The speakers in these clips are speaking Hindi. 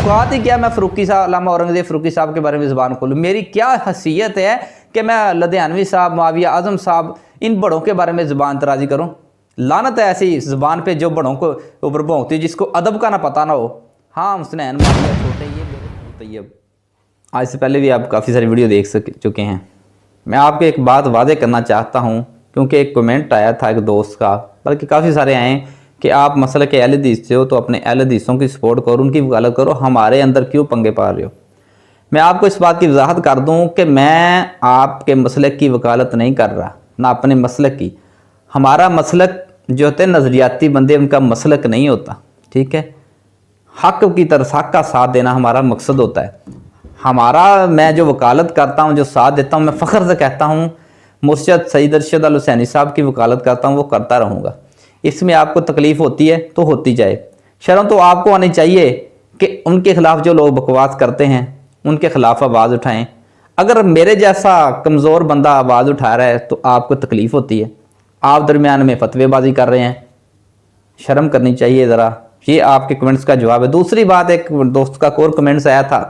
औकात ही क्या मैं फ़रूकी साहब अल्लामा औरंगज़ेब फ़रूकी साहब के बारे में ज़ुबान खोलूँ? मेरी क्या हैसियत है कि मैं लुधियानवी साहब, मुआविया आज़म साहब, इन बड़ों के बारे में ज़ुबान दराज़ी करूँ? लानत है ऐसी ज़ुबान पे जो बड़ों को ऊपर भोंकती, जिसको अदब का ना पता ना हो। हाँ, हुसनैन मुआविया छोटे, ये मेरे तैयब। आज से पहले भी आप काफ़ी सारी वीडियो देख चुके हैं। मैं आपको एक बात वादे करना चाहता हूँ, क्योंकि एक कमेंट आया था एक दोस्त का, बल्कि काफ़ी सारे आए कि आप मसले के अहले हदीस से हो तो अपने अहले हदीसों की सपोर्ट करो, उनकी वकालत करो, हमारे अंदर क्यों पंगे पा रहे हो। मैं आपको इस बात की वजाहत कर दूं कि मैं आपके मसलक की वकालत नहीं कर रहा, ना अपने मसलक की। हमारा मसलक जो होते हैं नज़रियाती बंदे, उनका मसलक नहीं होता, ठीक है। हक की तरफ, हक का साथ देना हमारा मकसद होता है हमारा। मैं जो वकालत करता हूँ, जो साथ देता हूँ, मैं फ़ख्र से कहता हूँ मुर्शद सईद अरशद अल हुसैनी साहब की वकालत करता हूँ, वो करता रहूँगा। इसमें आपको तकलीफ़ होती है तो होती जाए, शर्म तो आपको आनी चाहिए कि उनके ख़िलाफ़ जो लोग बकवास करते हैं उनके ख़िलाफ़ आवाज़ उठाएं। अगर मेरे जैसा कमज़ोर बंदा आवाज़ उठा रहा है तो आपको तकलीफ़ होती है, आप दरमियान में फतवेबाजी कर रहे हैं, शर्म करनी चाहिए ज़रा। ये आपके कमेंट्स का जवाब है। दूसरी बात, एक दोस्त का और कमेंट्स आया था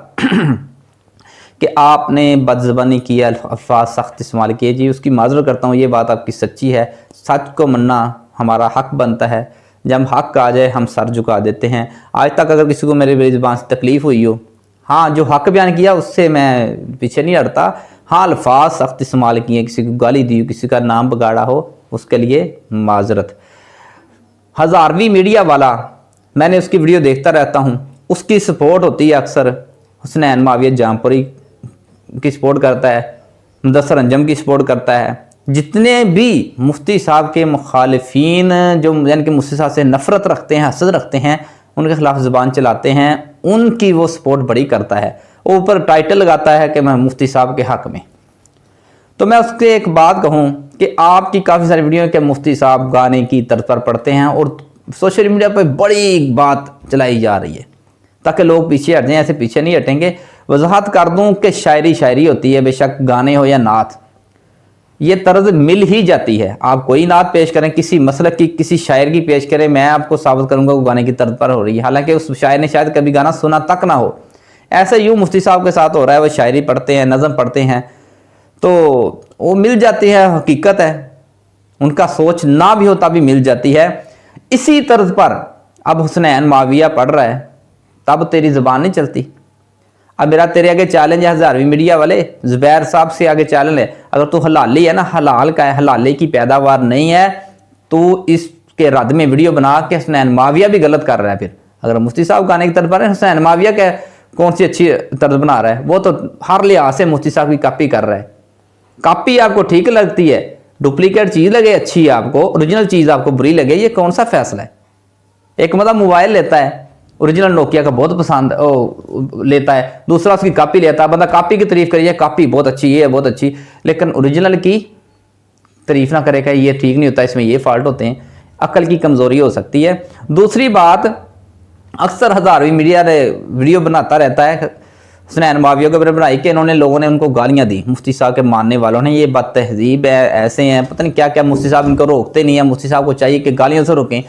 कि आपने बदज़बानी की, अल्फाज सख्त इस्तेमाल किए। जी, उसकी माज़रत करता हूँ, ये बात आपकी सच्ची है। सच को मानना हमारा हक बनता है। जब हक आ जाए हम सर झुका देते हैं। आज तक अगर किसी को मेरी ज़ुबान से तकलीफ़ हुई हो, हाँ, जो हक बयान किया उससे मैं पीछे नहीं हटता। हाँ, अल्फाज सख्त इस्तेमाल किए, किसी को गाली दी, किसी का नाम बिगाड़ा हो, उसके लिए माज़रत। हज़ारवी मीडिया वाला, मैंने उसकी वीडियो देखता रहता हूँ, उसकी सपोर्ट होती है अक्सर हुसनैन मुआविया जामपुरी की सपोर्ट करता है, मुदस्सर अंजम की सपोर्ट करता है। जितने भी मुफ्ती साहब के मुखालिफिन जो यानी कि मुफ्ती साहब से नफ़रत रखते हैं, हसद रखते हैं, उनके ख़िलाफ़ ज़ुबान चलाते हैं, उनकी वो सपोर्ट बड़ी करता है। ऊपर टाइटल लगाता है कि मैं मुफ्ती साहब के हक़ में। तो मैं उसके एक बात कहूँ कि आपकी काफ़ी सारी वीडियो के मुफ्ती साहब गाने की तर्ज पर पढ़ते हैं और सोशल मीडिया पर बड़ी बात चलाई जा रही है ताकि लोग पीछे हट जाएं। ऐसे पीछे नहीं हटेंगे। वजाहत कर दूं कि शायरी होती है, बेशक गाने हो या नात, ये तर्ज मिल ही जाती है। आप कोई नात पेश करें, किसी मसलक की किसी शायर की पेश करें, मैं आपको साबित करूंगा वो गाने की तर्ज पर हो रही है, हालांकि उस शायर ने शायद कभी गाना सुना तक ना हो। ऐसा यूँ मुफ्ती साहब के साथ हो रहा है। वो शायरी पढ़ते हैं, नज़म पढ़ते हैं, तो वो मिल जाती है, हकीकत है। उनका सोच ना भी हो तभी मिल जाती है। इसी तर्ज पर अब हुसनैन मुआविया पढ़ रहा है, तब तेरी ज़ुबान नहीं चलती। अब मेरा तेरे आगे चैलेंज है, हज़ारवी मीडिया वाले, ज़ुबैर साहब से आगे चैलेंज है, अगर तू हलाली है ना, हलाल का है, हलाले की पैदावार नहीं है, तो इसके रद्द में वीडियो बना के हुसनैन मुआविया भी गलत कर रहा है। फिर अगर मुफ्ती साहब गाने की तरफ पर है, हुसैन मुआविया के कौन सी अच्छी तर्ज बना रहा है? वो तो हर लिहाज से मुफ्ती साहब की कॉपी कर रहा है। कॉपी आपको ठीक लगती है, डुप्लीकेट चीज़ लगे अच्छी है आपको, ओरिजिनल चीज़ आपको बुरी लगे, ये कौन सा फैसला है? एक मतलब मोबाइल लेता है, ओरिजिनल नोकिया का बहुत पसंद लेता है, दूसरा उसकी कॉपी लेता है, बंदा कॉपी की तारीफ करिए, कॉपी बहुत अच्छी, ये बहुत अच्छी, लेकिन ओरिजिनल की तारीफ ना करेगा, ये ठीक नहीं होता, इसमें ये फॉल्ट होते हैं। अक्ल की कमज़ोरी हो सकती है। दूसरी बात, अक्सर हज़ारवी मीडिया वीडियो बनाता रहता है हुसनैन मुआविया के बारे में बनाई कि इन्होंने, लोगों ने उनको गालियाँ दी, मुफ्ती साहब के मानने वालों ने, ये बदतहजीब है, ऐसे हैं, पता नहीं क्या क्या। मुफ्ती साहब इनको रोकते नहीं है, मुफ्ती साहब को चाहिए कि गालियों से रोकें।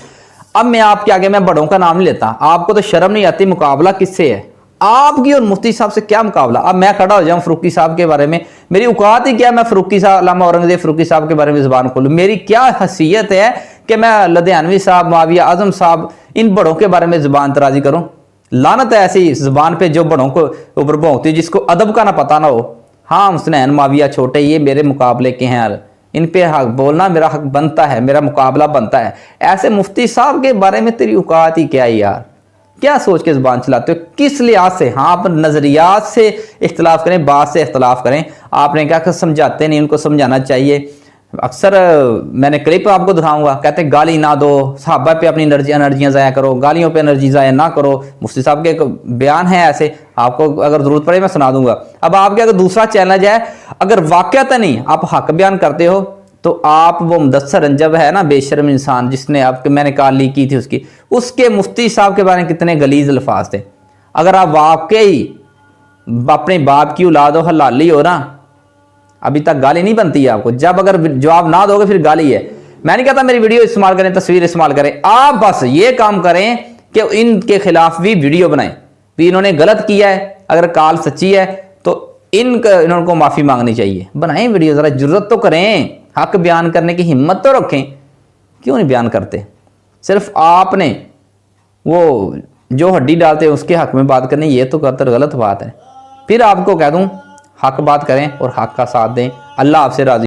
अब मैं आपके आगे, मैं बड़ों का नाम नहीं लेता, आपको तो शर्म नहीं आती? मुकाबला किससे है आपकी और मुफ्ती साहब से? क्या मुकाबला? अब मैं खड़ा हो जाऊं फ़रूकी साहब के बारे में, मेरी औकात ही क्या मैं फ़रूकी साहब, अल्लामा औरंगज़ेब फ़रूकी साहब के बारे में ज़ुबान खोलूँ? मेरी क्या हैसियत है कि मैं लुधियानवी साहब, मुआविया आज़म साहब, इन बड़ों के बारे में ज़ुबान दराज़ी करूँ? लानत है ऐसी ज़ुबान पे जो बड़ों को ऊपर भोंकती, जिसको अदब का ना पता ना हो। हाँ, हुसनैन मुआविया छोटे, ये मेरे मुकाबले के हैं यार, इन पे हक बोलना मेरा हक बनता है, मेरा मुकाबला बनता है। ऐसे मुफ्ती साहब के बारे में तेरी औकात ही क्या है यार? क्या सोच के ज़ुबान चलाते हो? किस लिहाज से? हाँ, आप नज़रियात से इख्तलाफ करें, बात से इख्तलाफ करें, आपने क्या समझाते नहीं, उनको समझाना चाहिए। अक्सर मैंने क्लिप आपको दिखाऊंगा, कहते हैं गाली ना दो, सहाबा पे अपनी एनर्जियाँ ज़ाया करो, गालियों पे एनर्जी ज़ाया ना करो। मुफ्ती साहब के एक बयान है ऐसे, आपको अगर ज़रूरत पड़े मैं सुना दूंगा। अब आपके अगर दूसरा चैलेंज है, अगर वाक़यातन नहीं आप हक बयान करते हो तो आप वो मुदस्सर अंजम है ना, बेशर्म इंसान, जिसने आपके मैंने काली की थी उसके मुफ्ती साहब के बारे में कितने गलीज अल्फाज थे। अगर आप वाकई अपने बाप की औलाद हो, हलाली हो ना, अभी तक गाली नहीं बनती है आपको। जब अगर जवाब ना दोगे फिर गाली है। मैं नहीं कहता मेरी वीडियो इस्तेमाल करें, तस्वीर इस्तेमाल करें, आप बस ये काम करें कि इनके खिलाफ भी वीडियो बनाएं, भी इन्होंने गलत किया है, अगर काल सच्ची है तो इनको माफ़ी मांगनी चाहिए। बनाएं वीडियो, ज़रा जुर्रत तो करें, हक बयान करने की हिम्मत तो रखें। क्यों नहीं बयान करते? सिर्फ आपने वो जो हड्डी डालते हैं उसके हक में बात करनी, ये तो कतर गलत बात है। फिर आपको कह दूं हक बात करें और हक का साथ दें। अल्लाह आपसे राजी।